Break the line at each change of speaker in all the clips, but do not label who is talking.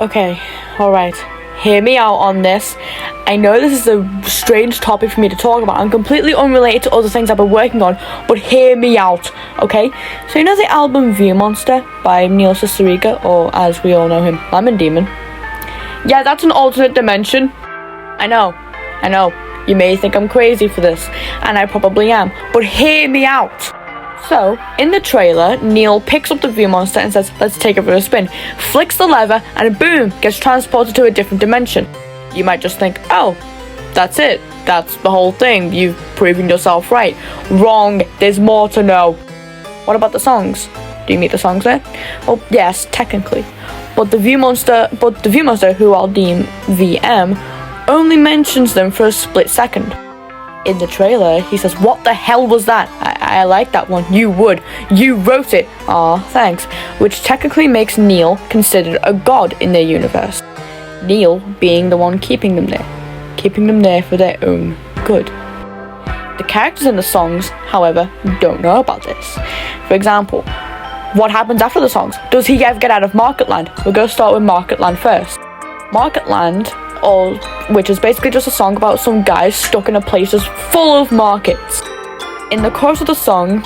Okay, alright. Hear me out on this. I know this is a strange topic for me to talk about. I'm completely unrelated to other things I've been working on, but hear me out, okay? So you know the album View Monster by Neil Cicierega, or as we all know him, Lemon Demon? Yeah, that's an alternate dimension. I know. You may think I'm crazy for this, and I probably am, but hear me out. So, in the trailer, Neil picks up the View Monster and says, let's take it for a spin, flicks the lever, and boom, gets transported to a different dimension. You might just think, oh, that's it. That's the whole thing. You've proven yourself right. Wrong. There's more to know. What about the songs? Do you meet the songs there? Oh, yes, technically. But the View Monster, who I'll deem VM, only mentions them for a split second. In the trailer, he says, what the hell was that? I like that one. You would. You wrote it. Aw, thanks. Which technically makes Neil considered a god in their universe. Neil being the one keeping them there for their own good. The characters in the songs, however, don't know about this. For example, what happens after the songs? Does he ever get out of Marketland? We're going to start with Marketland first. Marketland, which is basically just a song about some guys stuck in a place just full of markets. In the chorus of the song,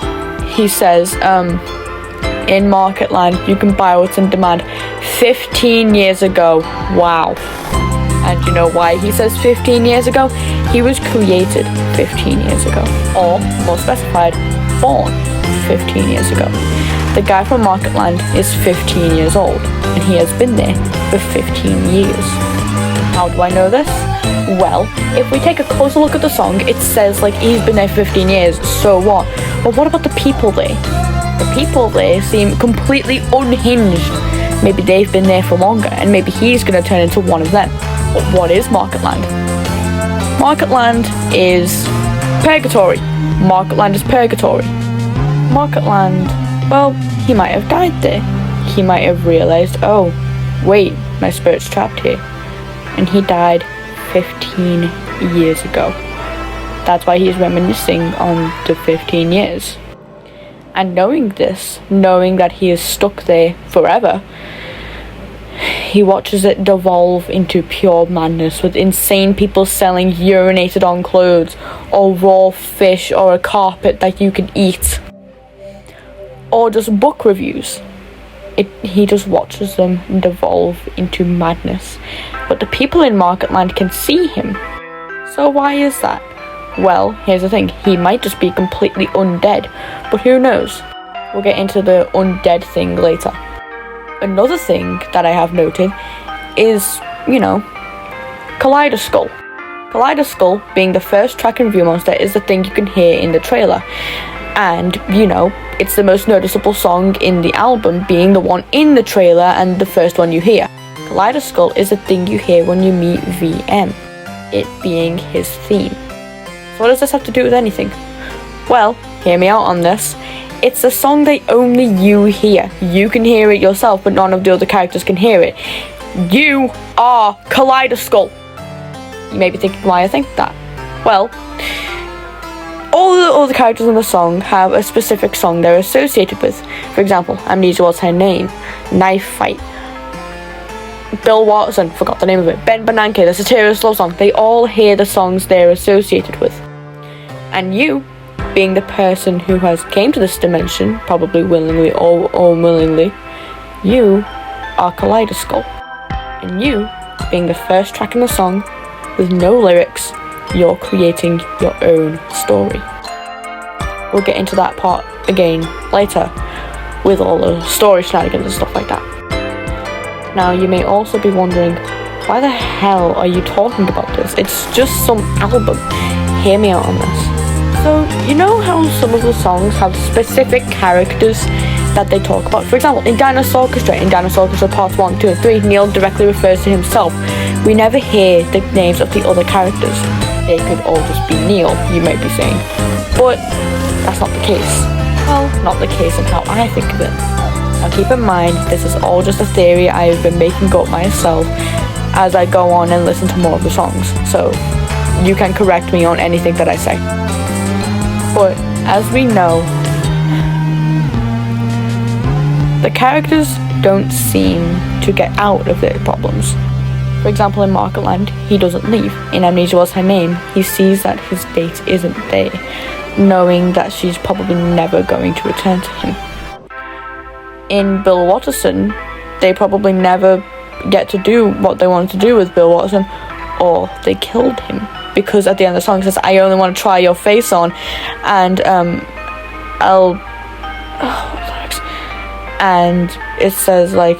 he says, in Marketland, you can buy what's in demand. 15 years ago. Wow. And you know why he says 15 years ago? He was created 15 years ago. Or, more specified, born 15 years ago. The guy from Marketland is 15 years old, and he has been there for 15 years. How do I know this? Well, if we take a closer look at the song, it says like he's been there for 15 years, so what? But what about the people there? The people there seem completely unhinged. Maybe they've been there for longer, and maybe he's going to turn into one of them. But what is Marketland? Marketland is purgatory. Marketland is purgatory. Marketland, well, he might have died there. He might have realised, oh, wait, my spirit's trapped here. And he died 15 years ago. That's why he's reminiscing on the 15 years. And knowing this, knowing that he is stuck there forever, he watches it devolve into pure madness, with insane people selling urinated on clothes, or raw fish, or a carpet that you can eat, or just book reviews. He just watches them devolve into madness. But the people in Marketland can see him. So why is that? Well, here's the thing. He might just be completely undead. But who knows? We'll get into the undead thing later. Another thing that I have noted is, Kaleidoskull. Kaleidoskull, being the first track in View Monster, is the thing you can hear in the trailer. And, it's the most noticeable song in the album, being the one in the trailer and the first one you hear. Kaleidoskull is the thing you hear when you meet VM, it being his theme. So what does this have to do with anything? Well, hear me out on this. It's a song that only you hear. You can hear it yourself, but none of the other characters can hear it. You are Kaleidoskull. You may be thinking why I think that. Well, all the other characters in the song have a specific song they're associated with. For example, Amnesia Was Her Name, Knife Fight, Bill Watson, forgot the name of it, Ben Bernanke, the Satiric Love Song. They all hear the songs they're associated with. And you, being the person who has came to this dimension, probably willingly or unwillingly, you are Kaleidoskull. And you, being the first track in the song, with no lyrics, you're creating your own story. We'll get into that part again later, with all the story shenanigans and stuff like that. Now, you may also be wondering, why the hell are you talking about this? It's just some album. Hear me out on this. So, you know how some of the songs have specific characters that they talk about? For example, in Dinosaur Orchestra Parts 1, 2, and 3, Neil directly refers to himself. We never hear the names of the other characters. They could all just be Neil, you might be saying. But that's not the case. Well, not the case in how I think of it. Now keep in mind, this is all just a theory I have been making up myself as I go on and listen to more of the songs. So you can correct me on anything that I say. But as we know, the characters don't seem to get out of their problems. For example, in Marketland, he doesn't leave. In Amnesia Was Her Name, he sees that his date isn't there, knowing that she's probably never going to return to him. In Bill Watterson, they probably never get to do what they wanted to do with Bill Watterson, or they killed him. Because at the end of the song it says, I only want to try your face on, and and it says like,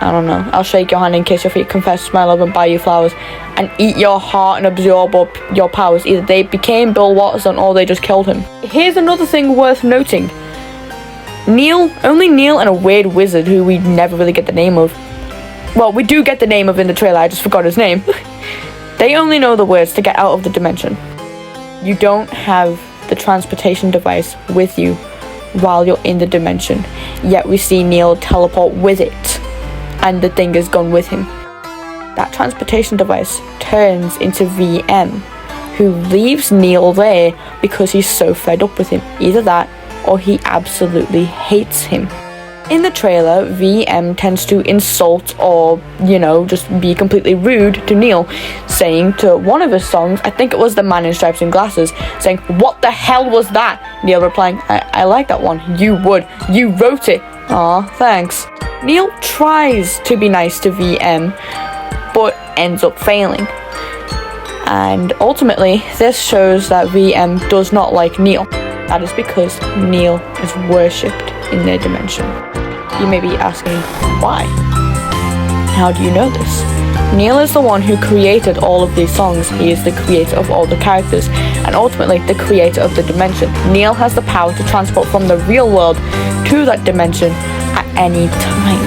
I don't know, I'll shake your hand and kiss your feet, confess to my love and buy you flowers, and eat your heart and absorb up your powers. Either they became Bill Watterson or they just killed him. Here's another thing worth noting. Only Neil and a weird wizard who we never really get the name of. Well, we do get the name of in the trailer, I just forgot his name. They only know the words to get out of the dimension. You don't have the transportation device with you while you're in the dimension, yet we see Neil teleport with it, and the thing is gone with him. That transportation device turns into VM, who leaves Neil there because he's so fed up with him. Either that, or he absolutely hates him. In the trailer, VM tends to insult or, just be completely rude to Neil, saying to one of his songs, I think it was The Man in Stripes and Glasses, saying, what the hell was that? Neil replying, I like that one. You would. You wrote it. Aw, thanks. Neil tries to be nice to VM, but ends up failing. And ultimately, this shows that VM does not like Neil. That is because Neil is worshipped in their dimension. You may be asking, why? How do you know this? Neil is the one who created all of these songs. He is the creator of all the characters, and ultimately the creator of the dimension. Neil has the power to transport from the real world to that dimension at any time.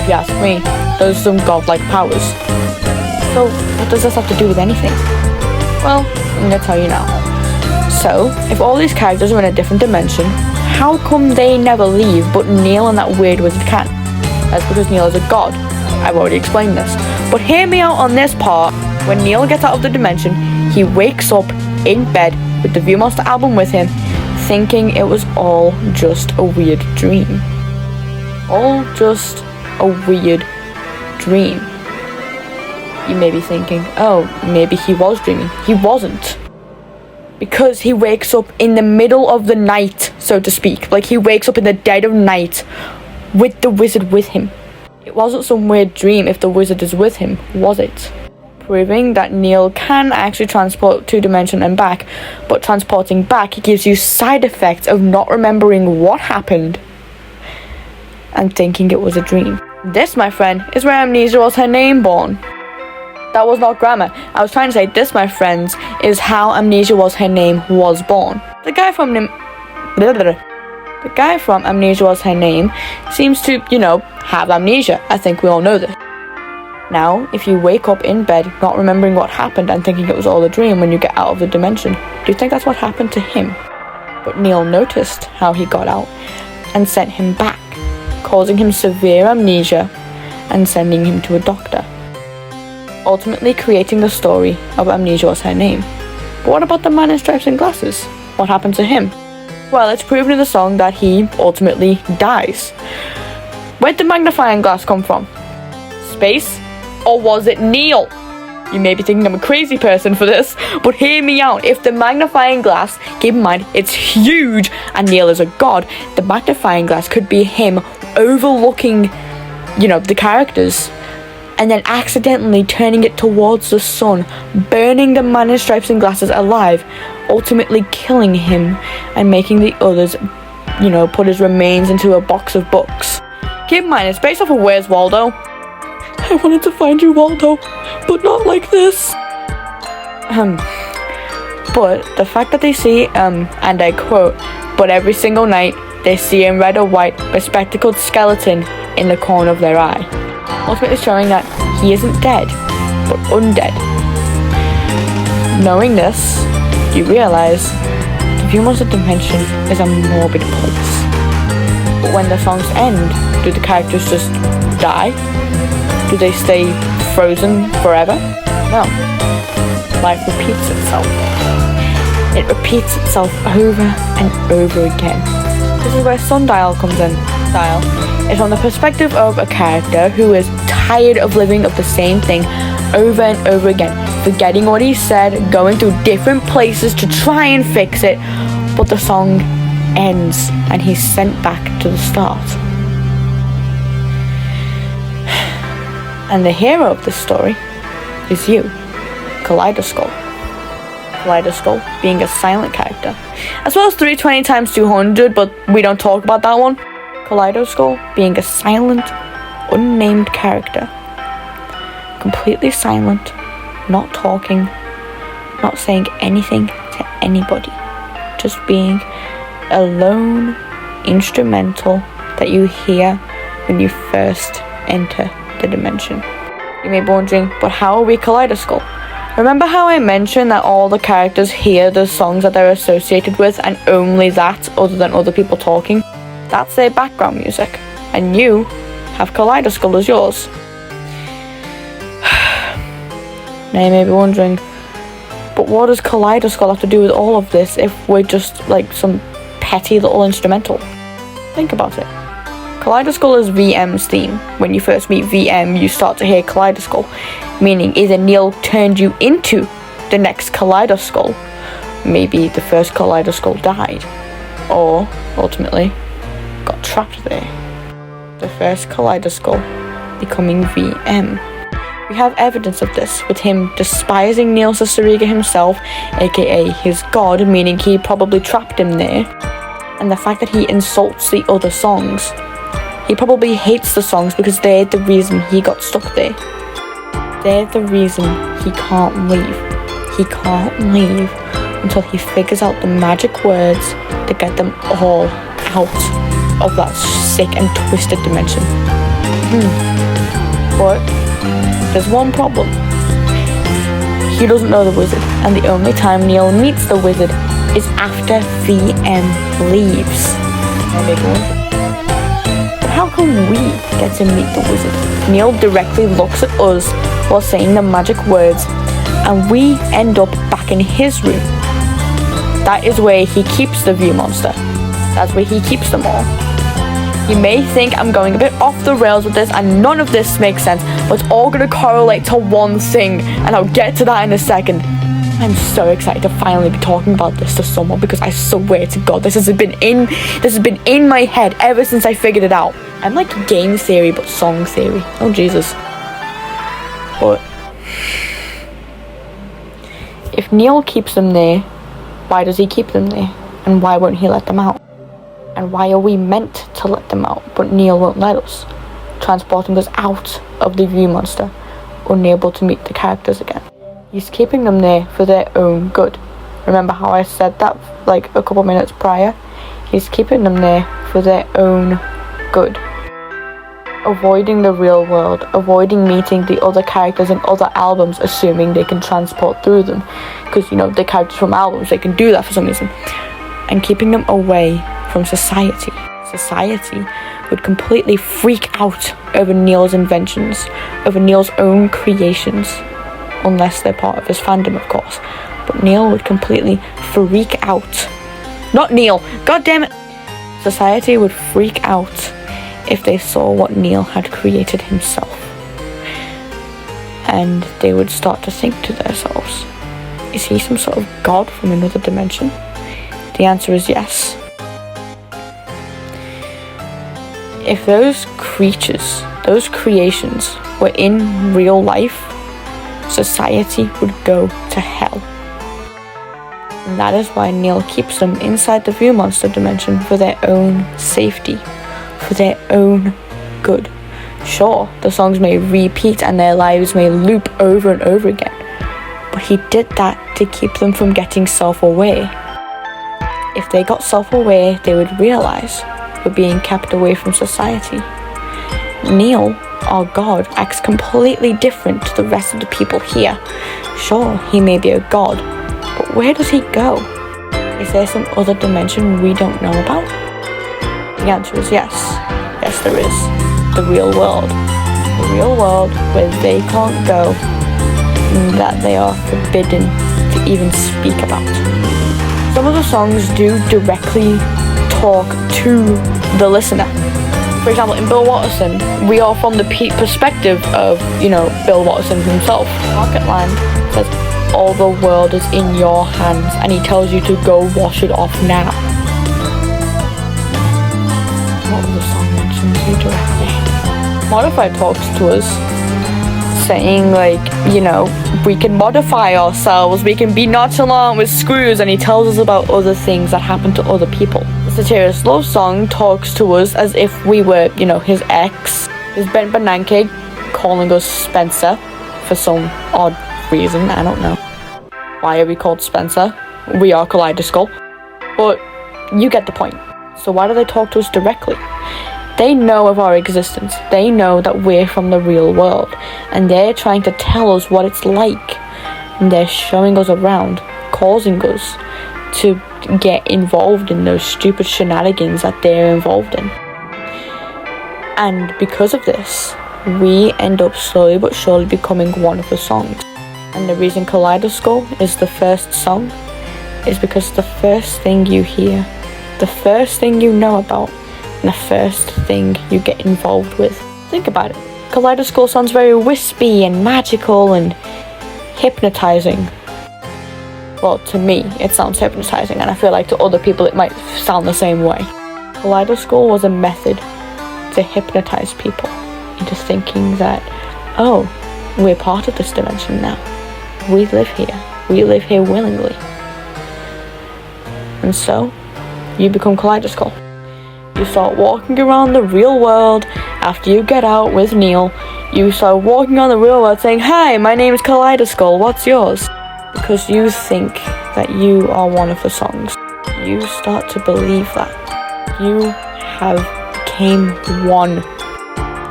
If you ask me, those are some godlike powers. So, what does this have to do with anything? Well, I'm gonna tell you now. So, if all these characters are in a different dimension, how come they never leave, but Neil and that weird wizard can? That's because Neil is a god. I've already explained this. But hear me out on this part. When Neil gets out of the dimension, he wakes up in bed with the Viewmaster album with him, thinking it was all just a weird dream. All just a weird dream. You may be thinking, oh, maybe he was dreaming. He wasn't. Because he wakes up in the middle of the night, so to speak. Like, he wakes up in the dead of night with the wizard with him. It wasn't some weird dream if the wizard is with him, was it? Proving that Neil can actually transport to dimension and back, but transporting back gives you side effects of not remembering what happened and thinking it was a dream. This, my friend, is where Amnesia Was Her Name born. That was not grammar. I was trying to say this, my friends, is how Amnesia Was Her Name was born. The guy from Amnesia Was Her Name seems to, have amnesia. I think we all know this. Now, if you wake up in bed not remembering what happened and thinking it was all a dream when you get out of the dimension, do you think that's what happened to him? But Neil noticed how he got out and sent him back, causing him severe amnesia and sending him to a doctor, ultimately creating the story of Amnesia Was Her Name. But what about the man in stripes and glasses? What happened to him? Well, it's proven in the song that he ultimately dies. Where'd the magnifying glass come from? Space? Or was it Neil? You may be thinking I'm a crazy person for this, but hear me out. If the magnifying glass, keep in mind, it's huge, and Neil is a god, the magnifying glass could be him overlooking, the characters, and then accidentally turning it towards the sun, burning the man in stripes and glasses alive, ultimately killing him, and making the others, put his remains into a box of books. Keep in mind, it's based off of Where's Waldo? I wanted to find you, Waldo, but not like this. But the fact that they see, and I quote, but every single night they see in red or white a spectacled skeleton in the corner of their eye, ultimately showing that he isn't dead, but undead. Knowing this, you realize the Viewmaster dimension is a morbid place. But when the songs end, do the characters just die? Do they stay frozen forever? No. Life repeats itself. It repeats itself over and over again. This is where Sundial comes in. Dial. is from the perspective of a character who is tired of living up the same thing over and over again, forgetting what he said, going through different places to try and fix it, but the song ends and he's sent back to the start. And the hero of this story is you, Kaleidoscope. Kaleidoscope being a silent character, as well as 320 times 200, but we don't talk about that one. Kaleidoscope being a silent, unnamed character, completely silent, not talking, not saying anything to anybody, just being a lone instrumental that you hear when you first enter the dimension. You may be wondering, but how are we Kaleidoscope? Remember how I mentioned that all the characters hear the songs that they're associated with, and only that, other than other people talking? That's their background music, and you have Kaleidoscope as yours. Now you may be wondering, but what does Kaleidoscope have to do with all of this if we're just like some petty little instrumental? Think about it. Kaleidoscope is VM's theme. When you first meet VM, you start to hear Kaleidoscope, meaning either Neil turned you into the next Kaleidoscope, maybe the first Kaleidoscope died, or ultimately got trapped there. The first Kaleidoscope becoming VM. We have evidence of this with him despising Neil Cicierega himself, aka his god, meaning he probably trapped him there, and the fact that he insults the other songs. He probably hates the songs because they're the reason he got stuck there. They're the reason he can't leave. He can't leave until he figures out the magic words to get them all out of that sick and twisted dimension. But there's one problem. He doesn't know the wizard, and the only time Neil meets the wizard is after VM leaves. How can we get to meet the wizard? Neil directly looks at us while saying the magic words, and we end up back in his room. That is where he keeps the view monster. That's where he keeps them all. You may think I'm going a bit off the rails with this, and none of this makes sense, but it's all going to correlate to one thing, and I'll get to that in a second. I'm so excited to finally be talking about this to someone, because I swear to God, this has been in my head ever since I figured it out. I'm like game theory, but song theory. Oh Jesus. But if Neil keeps them there, why does he keep them there? And why won't he let them out? And why are we meant to let them out, but Neil won't let us, transporting us out of the view monster, unable to meet the characters again? He's keeping them there for their own good. Remember how I said that like a couple minutes prior? He's keeping them there for their own good. Avoiding the real world, avoiding meeting the other characters in other albums, assuming they can transport through them. Because, you know, the characters from albums, they can do that for some reason. And keeping them away from society. Society would completely freak out over Neil's inventions, over Neil's own creations. Unless they're part of his fandom, of course. But Neil would completely freak out. Not Neil! God damn it! Society would freak out if they saw what Neil had created himself. And they would start to think to themselves, is he some sort of god from another dimension? The answer is yes. If those creatures, those creations, were in real life, society would go to hell. And that is why Neil keeps them inside the view monster dimension for their own safety, for their own good. Sure, the songs may repeat and their lives may loop over and over again, but he did that to keep them from getting self-aware. If they got self-aware, they would realize we're being kept away from society. Neil, our god, acts completely different to the rest of the people here. Sure, he may be a god, but where does he go? Is there some other dimension we don't know about? The answer is yes. Yes, there is. The real world. The real world where they can't go, and that they are forbidden to even speak about. Some of the songs do directly talk to the listener. For example, in Bill Watterson, we are from the perspective of, Bill Watterson himself. Rocketland says, all the world is in your hands, and he tells you to go wash it off now. What was the song mentioned here directly? Modify talks to us, saying we can modify ourselves, we can be nonchalant with screws, and he tells us about other things that happen to other people. The Satirists Love Song talks to us as if we were, his ex. His Bent Bernanke calling us Spencer for some odd reason, I don't know. Why are we called Spencer? We are Kaleidoskull. But you get the point. So why do they talk to us directly? They know of our existence. They know that we're from the real world. And they're trying to tell us what it's like. And they're showing us around, causing us to get involved in those stupid shenanigans that they're involved in. And because of this, we end up slowly but surely becoming one of the songs. And the reason Kaleidoskull is the first song is because the first thing you hear, the first thing you know about, and the first thing you get involved with. Think about it. Kaleidoskull sounds very wispy and magical and hypnotizing. Well, to me, it sounds hypnotizing, and I feel like to other people it might sound the same way. Kaleidoskull was a method to hypnotize people into thinking that, oh, we're part of this dimension now. We live here. We live here willingly. And so, you become Kaleidoskull. You start walking around the real world after you get out with Neil. You start walking on the real world saying, hi, my name is Kaleidoskull, what's yours? Because you think that you are one of the songs. You start to believe that. You have became one.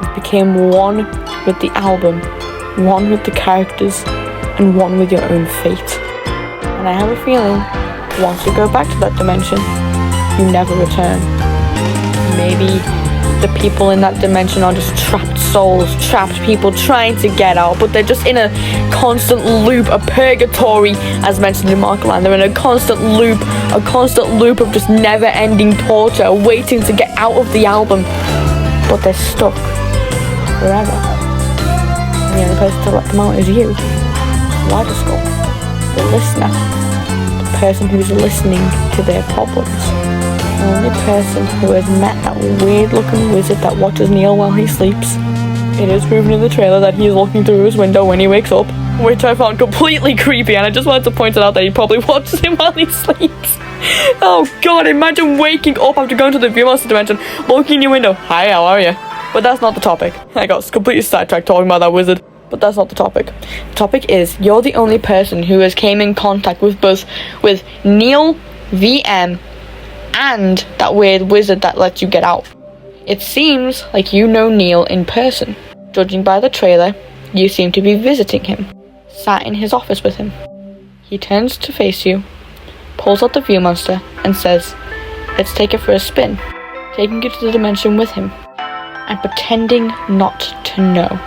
You became one with the album, one with the characters, and one with your own fate. And I have a feeling, once you go back to that dimension, you never return. Maybe the people in that dimension are just trapped souls, trapped people trying to get out, but they're just in a constant loop, a purgatory, as mentioned in Markland. They're in a constant loop of just never-ending torture, waiting to get out of the album, but they're stuck forever. And the only person to let them out is you, Kaleidoskull, the listener, the person who's listening to their problems. The only person who has met that weird-looking wizard that watches Neil while he sleeps. It is proven in the trailer that he's looking through his window when he wakes up, which I found completely creepy, and I just wanted to point it out that he probably watches him while he sleeps. Oh god, imagine waking up after going to the Viewmaster dimension, looking in your window. Hi, how are you? But that's not the topic. I got completely sidetracked talking about that wizard. But that's not the topic. The topic is, you're the only person who has came in contact with Neil, VM, and that weird wizard that lets you get out. It seems like you know Neil in person. Judging by the trailer, you seem to be visiting him, sat in his office with him. He turns to face you, pulls out the Viewmaster, and says, let's take it for a spin, taking you to the dimension with him, and pretending not to know.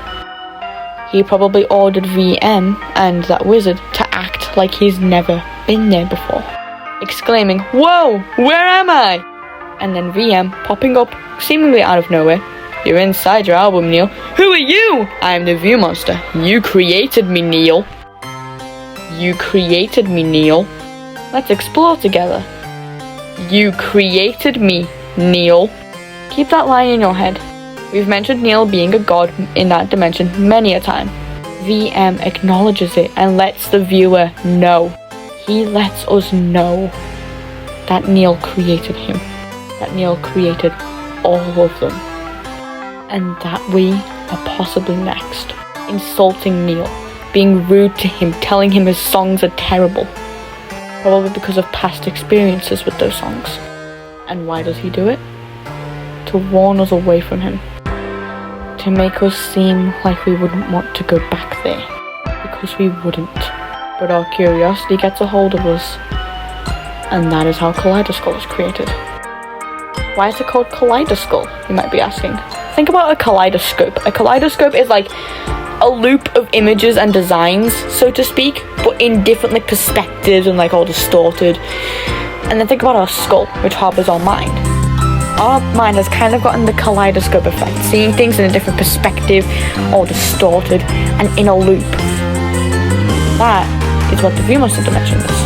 He probably ordered VM and that wizard to act like he's never been there before, exclaiming, whoa, where am I? And then VM popping up seemingly out of nowhere. You're inside your album, Neil. Who are you? I'm the Viewmaster. You created me, Neil. You created me, Neil. Let's explore together. You created me, Neil. Keep that line in your head. We've mentioned Neil being a god in that dimension many a time. VM acknowledges it and lets the viewer know. He lets us know that Neil created him. That Neil created all of them. And that we are possibly next. Insulting Neil. Being rude to him. Telling him his songs are terrible. Probably because of past experiences with those songs. And why does he do it? To warn us away from him. To make us seem like we wouldn't want to go back there. Because we wouldn't. But our curiosity gets a hold of us. And that is how Kaleidoskull is created. Why is it called Kaleidoskull, you might be asking? Think about a kaleidoscope. A kaleidoscope is like a loop of images and designs, so to speak, but in different perspectives and all distorted. And then think about our skull, which harbors our mind. our mind has kind of gotten the kaleidoscope effect, seeing things in a different perspective, or distorted, and in a loop. That is what the viewmaster dimension is.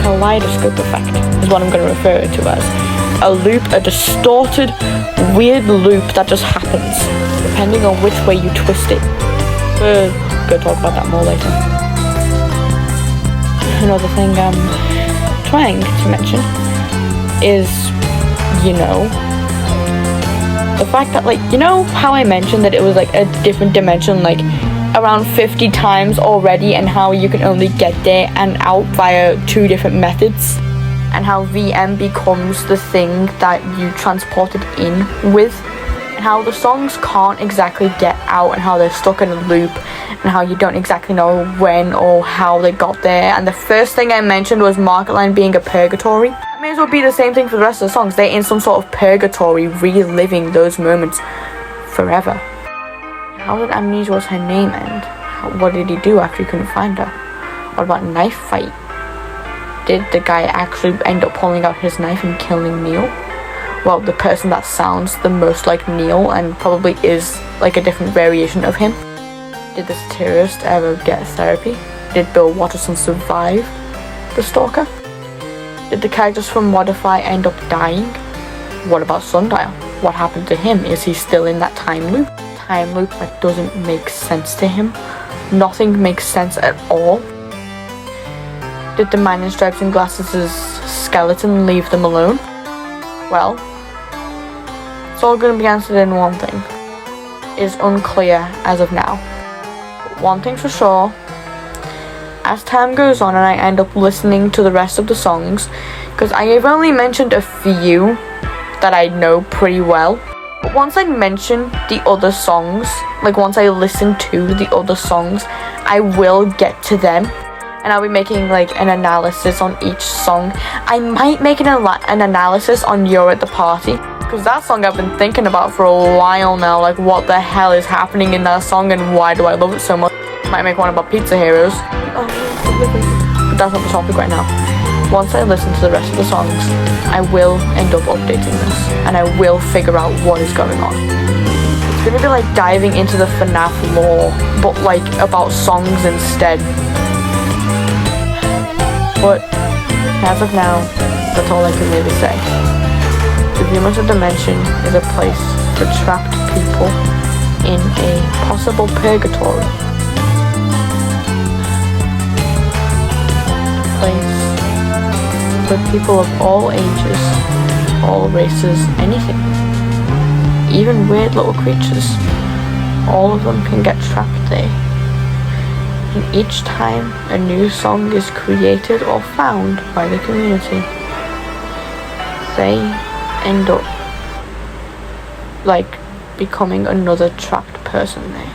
Kaleidoscope effect is what I'm going to refer to as. A loop, a distorted, weird loop that just happens, depending on which way you twist it. We're going to talk about that more later. Another thing I'm trying to mention is, the fact that, how I mentioned that it was, a different dimension, around 50 times already, and how you can only get there and out via 2 different methods, and how VM becomes the thing that you transported in with, and how the songs can't exactly get out, and how they're stuck in a loop, and how you don't exactly know when or how they got there. And the first thing I mentioned was Market Line being a purgatory. It may as well be the same thing for the rest of the songs. They're in some sort of purgatory, reliving those moments forever. How did Amnesia Was Her Name end? What did he do after he couldn't find her? What about Knife Fight? Did the guy actually end up pulling out his knife and killing Neil? Well, the person that sounds the most like Neil and probably is a different variation of him. Did this terrorist ever get therapy? Did Bill Watterson survive the stalker? Did the characters from Modify end up dying? What about Sundial? What happened to him? Is he still in that time loop? Time loop that doesn't make sense to him. Nothing makes sense at all. Did the man in stripes and glasses' skeleton leave them alone? Well, it's all going to be answered in one thing. It's unclear as of now. But one thing's for sure, as time goes on and I end up listening to the rest of the songs, because I have only mentioned a few that I know pretty well, but once I mention the other songs, once I listen to the other songs, I will get to them, and I'll be making an analysis on each song. I might make an analysis on You're at the Party, because that song I've been thinking about for a while now, what the hell is happening in that song and why do I love it so much. Might make one about Pizza Heroes, but that's not the topic right now. Once I listen to the rest of the songs, I will end up updating this, and I will figure out what is going on. It's gonna be diving into the FNAF lore, but about songs instead. But as of now, that's all I can really say. The Viewmaster Dimension is a place for trapped people in a possible purgatory. Place for people of all ages, all races, anything. Even weird little creatures. All of them can get trapped there. And each time a new song is created or found by the community, they end up becoming another trapped person there.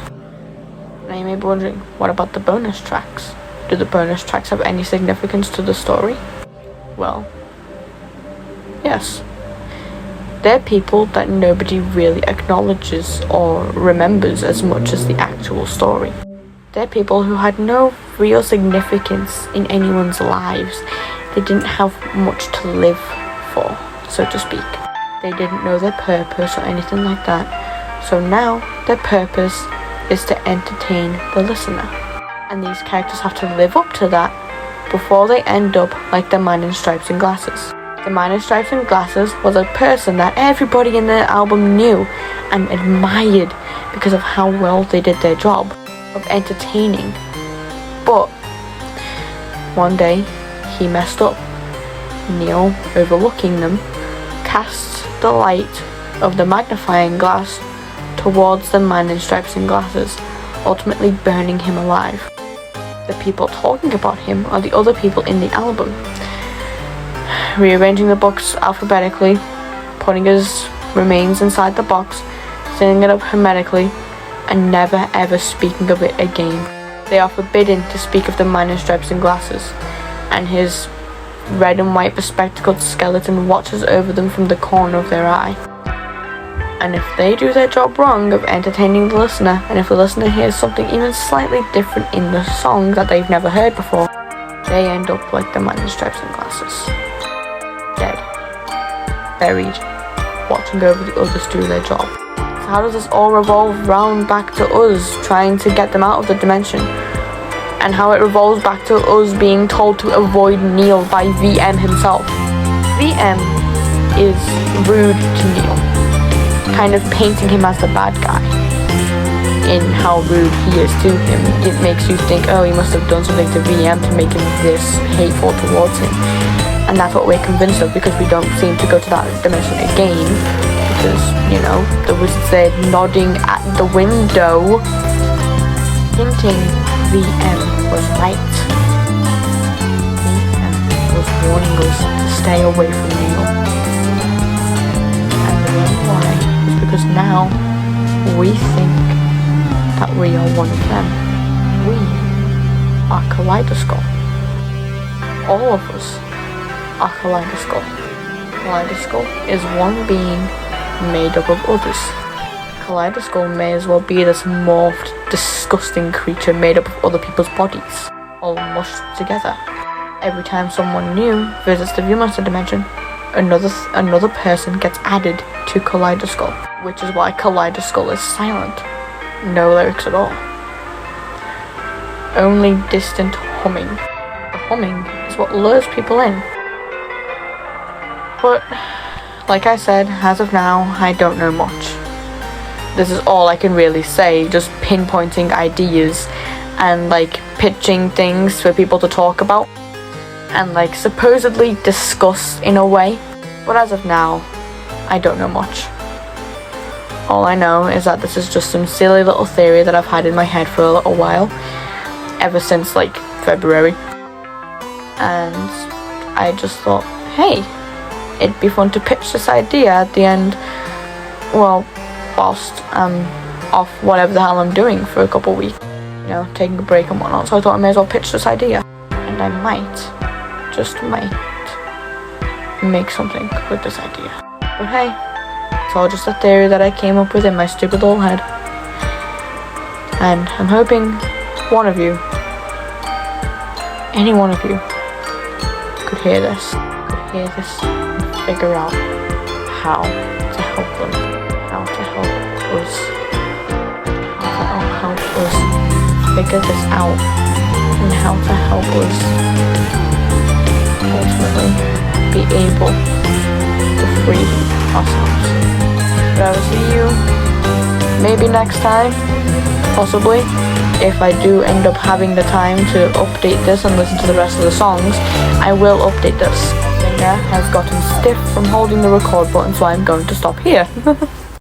Now you may be wondering, what about the bonus tracks? Do the bonus tracks have any significance to the story? Well, yes. They're people that nobody really acknowledges or remembers as much as the actual story. They're people who had no real significance in anyone's lives. They didn't have much to live for, so to speak. They didn't know their purpose or anything like that. So now their purpose is to entertain the listener. And these characters have to live up to that before they end up like the man in stripes and glasses. The man in stripes and glasses was a person that everybody in the album knew and admired because of how well they did their job of entertaining. But one day he messed up. Neil, overlooking them, casts the light of the magnifying glass towards the man in stripes and glasses, ultimately burning him alive. The people talking about him are the other people in the album, rearranging the books alphabetically, putting his remains inside the box, sealing it up hermetically, and never ever speaking of it again. They are forbidden to speak of the man in stripes and glasses, and his red and white bespectacled skeleton watches over them from the corner of their eye. And if they do their job wrong of entertaining the listener, and if the listener hears something even slightly different in the song that they've never heard before, they end up like the man in stripes and glasses. Dead. Buried. watching over the others do their job. So how does this all revolve round back to us trying to get them out of the dimension? And how it revolves back to us being told to avoid Neil by VM himself. VM is rude to Neil, kind of painting him as the bad guy in how rude he is to him. It makes you think, oh, he must have done something to VM to make him this hateful towards him. And that's what we're convinced of, because we don't seem to go to that dimension again, because, you know, the wizard's there nodding at the window, hinting VM was right. VM was warning us to stay away from Neil. And the reason why is because now we think that we are one of them. We are Kaleidoscope. All of us are Kaleidoscope. Kaleidoscope is one being made up of others. Kaleidoscope may as well be this morphed, disgusting creature made up of other people's bodies, all mushed together. Every time someone new visits the Viewmaster dimension, another person gets added to Kaleidoscope, which is why Kaleidoscope is silent. No lyrics at all. Only distant humming. The humming is what lures people in. But, like I said, as of now, I don't know much. This is all I can really say, just pinpointing ideas and like pitching things for people to talk about and like supposedly discuss in a way. But as of now, I don't know much. All I know is that this is just some silly little theory that I've had in my head for a little while, ever since like February. And I just thought, hey, it'd be fun to pitch this idea at the end, well, whilst I'm off whatever the hell I'm doing for a couple weeks, you know, taking a break and whatnot. So I thought I may as well pitch this idea, and I might, just might, make something with this idea. But hey, it's all just a theory that I came up with in my stupid little head, and I'm hoping one of you, any one of you, could hear this and figure out how to help them, how to help us, how to help us figure this out, and how to help us ultimately be able to free ourselves. But I will see you maybe next time, possibly, if I do end up having the time to update this and listen to the rest of the songs. I will update this. My finger has gotten stiff from holding the record button, so I'm going to stop here.